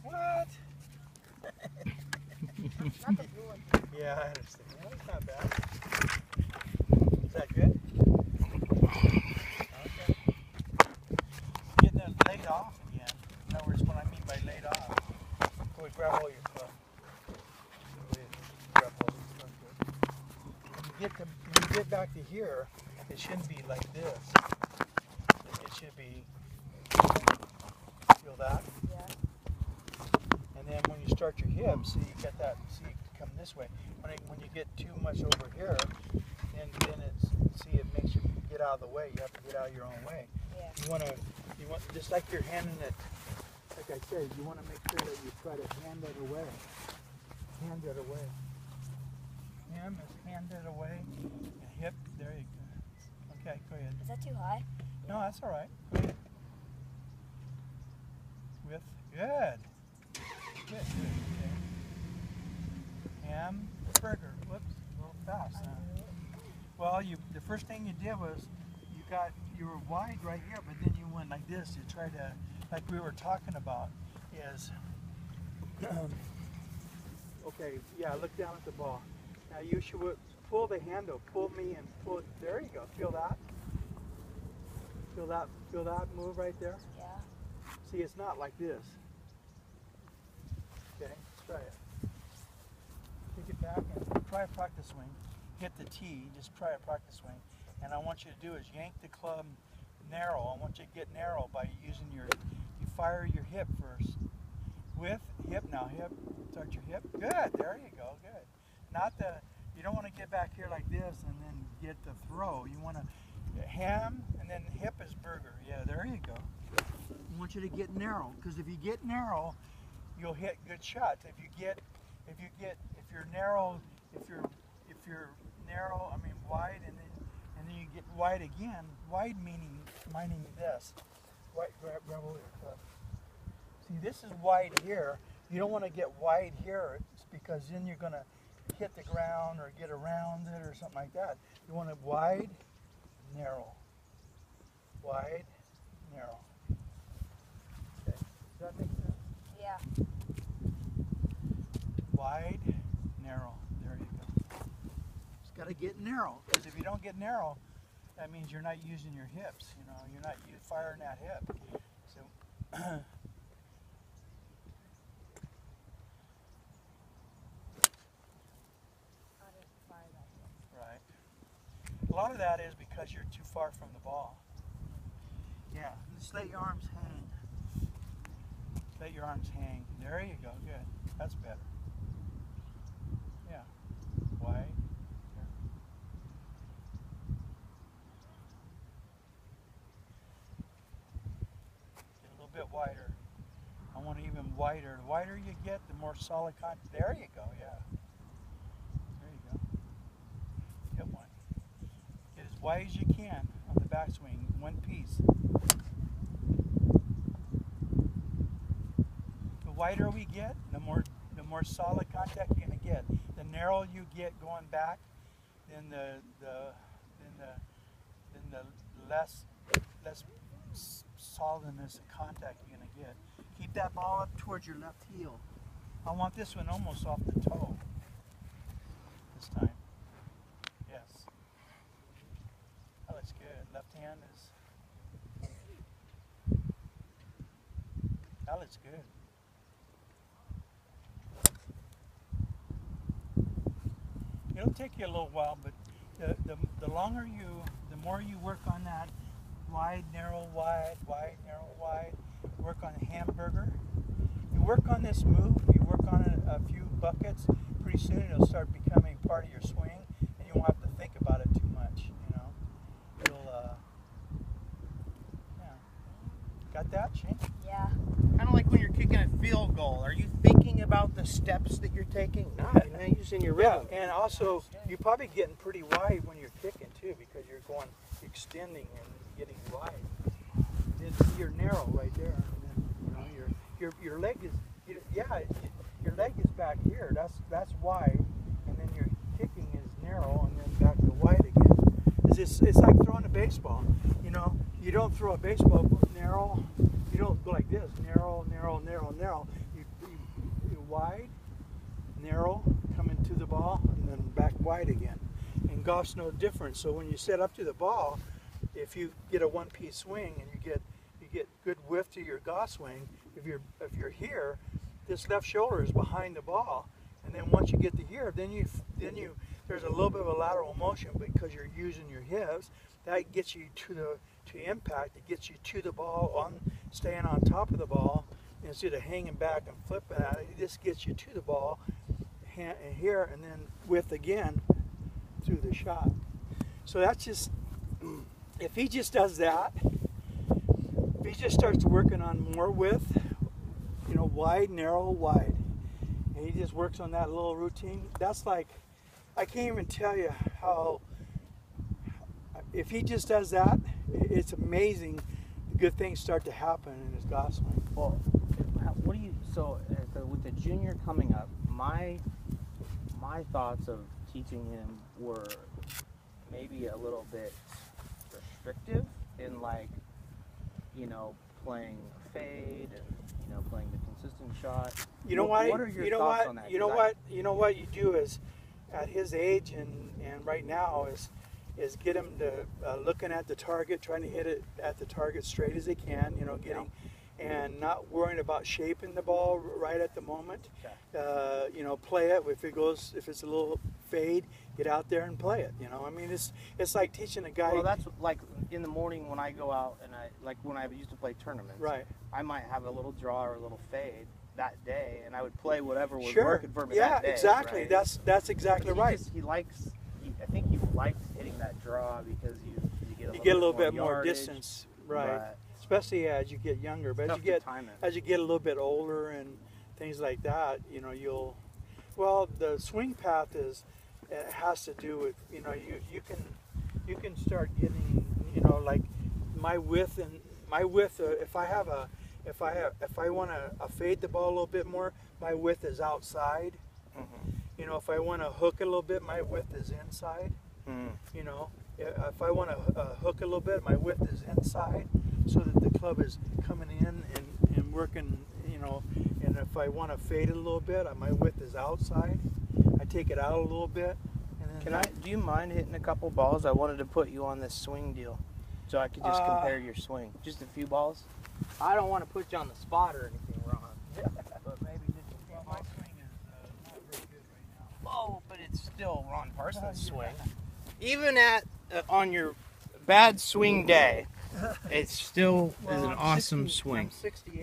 What? Not the blue one. Yeah, I understand. Yeah, that's not bad. Is that good? Okay. Getting it laid off again. In other words, what I mean by laid off. Go ahead, grab all your stuff. Go ahead, grab all your stuff. Good. When you get back to here, it shouldn't be like this. It should be, feel that? Yeah. And then when you start your hips, see you get that, see it come this way. When you get too much over here, then it makes you get out of the way. You have to get out of your own way. Yeah. You want just like you're handing it, like I said, you want to make sure that you try to hand it away. Hand it away. Hand it away. And hip, there you go. Okay, go ahead. Is that too high? No, that's all right. Go ahead. Good. Good. Okay. Hamburger. Whoops, a little fast. Huh? Well, the first thing you did was you were wide right here, but then you went like this. You tried to, like we were talking about, is okay. Yeah, look down at the ball. Now you should pull the handle. Pull me and pull it. There you go. Feel that? Feel that? Feel that move right there? Yeah. See, it's not like this. Okay, let's try it. Take it back and try a practice swing. Hit the tee, just try a practice swing. And I want you to do is yank the club narrow. I want you to get narrow by using you fire your hip first. With hip now, hip, start your hip. Good, there you go, good. You don't want to get back here like this and then get the throw. You want to ham and then hip is burger. Yeah, there you go. I want you to get narrow, because if you get narrow, you'll hit good shots. If you're narrow, I mean wide, and then you get wide again. Wide meaning this. Wide, grab over your. See, this is wide here. You don't want to get wide here, because then you're gonna hit the ground or get around it or something like that. You want it wide, narrow. Wide, narrow. Okay. Does that make sense? Yeah. Wide, narrow. There you go. Just got to get narrow, because if you don't get narrow, that means you're not using your hips. You know, you're not firing that hip. So, right. A lot of that is because you're too far from the ball. Yeah. Just let your arms hang. Let your arms hang. There you go. Good. That's better. Yeah. Wide. Here. Get a little bit wider. I want it even wider. The wider you get, the more solid contact. There you go. Yeah. There you go. Get one. Get as wide as you can on the backswing. One piece. The wider we get, the more solid contact you're going to get. The narrower you get going back, then the less solidness of contact you're going to get. Keep that ball up towards your left heel. I want this one almost off the toe this time. Yes. Oh, that's good. Left hand is. That looks good. It'll take you a little while, but the more you work on that wide, narrow, wide, wide, narrow, wide, work on the hamburger. You work on this move, you work on it a few buckets, pretty soon it'll start becoming part of your swing, and you won't have to think about it too much, you know. It'll, yeah. Got that, Shane? Yeah. Kind of like when you're kicking a field goal. Are you thinking about the steps that you're taking? No, you're using your rhythm. Yeah, and also you're probably getting pretty wide when you're kicking too, because you're going extending and getting wide. You're narrow right there, and then you know your leg is your leg is back here. That's wide, and then your kicking is narrow, and then back to wide again. It's like throwing a baseball. You know, you don't throw a baseball narrow. You don't go like this, narrow, narrow, narrow, narrow. You wide, narrow, coming to the ball, and then back wide again. And golf's no different. So when you set up to the ball, if you get a one-piece swing and you get good width to your golf swing, if you're here, this left shoulder is behind the ball, and then once you get to here, then you there's a little bit of a lateral motion because you're using your hips. That gets you to impact. It gets you to the ball, staying on top of the ball instead of hanging back and flipping at it. It just gets you to the ball and here, and then width again through the shot. So that's just, if he just does that, if he just starts working on more width, you know, wide, narrow, wide, and he just works on that little routine, that's like, I can't even tell you how, if he just does that, it's amazing the good things start to happen in his golf swing. Well, what do you, so with the junior coming up, my thoughts of teaching him were maybe a little bit restrictive in, like, you know, playing a fade and, you know, playing the consistent shot. You know what? What are your thoughts on that? You know what you do is, at his age and right now is get him to looking at the target, trying to hit it at the target straight as he can. You know, and not worrying about shaping the ball right at the moment. Okay. You know, play it. If it's a little fade, get out there and play it. You know, I mean, it's like teaching a guy. Well, that's like in the morning when I go out and when I used to play tournaments. Right. I might have a little draw or a little fade that day, and I would play whatever was Sure. working for me Yeah, that day. exactly. Right? That's exactly right. I think he likes hitting that draw because you get a little bit more yardage, distance, right? but especially as you get younger. But tough to time it. as you get a little bit older and things like that, you know, the swing path it has to do with, you know, you can start getting, you know, like my width if I want to fade the ball a little bit more, my width is outside. Mm-hmm. You know, if I want to hook it a little bit, my width is inside. Mm. You know, if I want to hook a little bit, my width is inside, so that the club is coming in and working, you know. And if I want to fade it a little bit, my width is outside. I take it out a little bit. And then Do you mind hitting a couple balls? I wanted to put you on this swing deal, so I could just compare your swing. Just a few balls. I don't want to put you on the spot or anything, Ron. But maybe just a few my balls. swing is not very good right now. Oh, but it's still Ron Parsons' swing. Even on your bad swing day, it still is an awesome swing. I'm 68.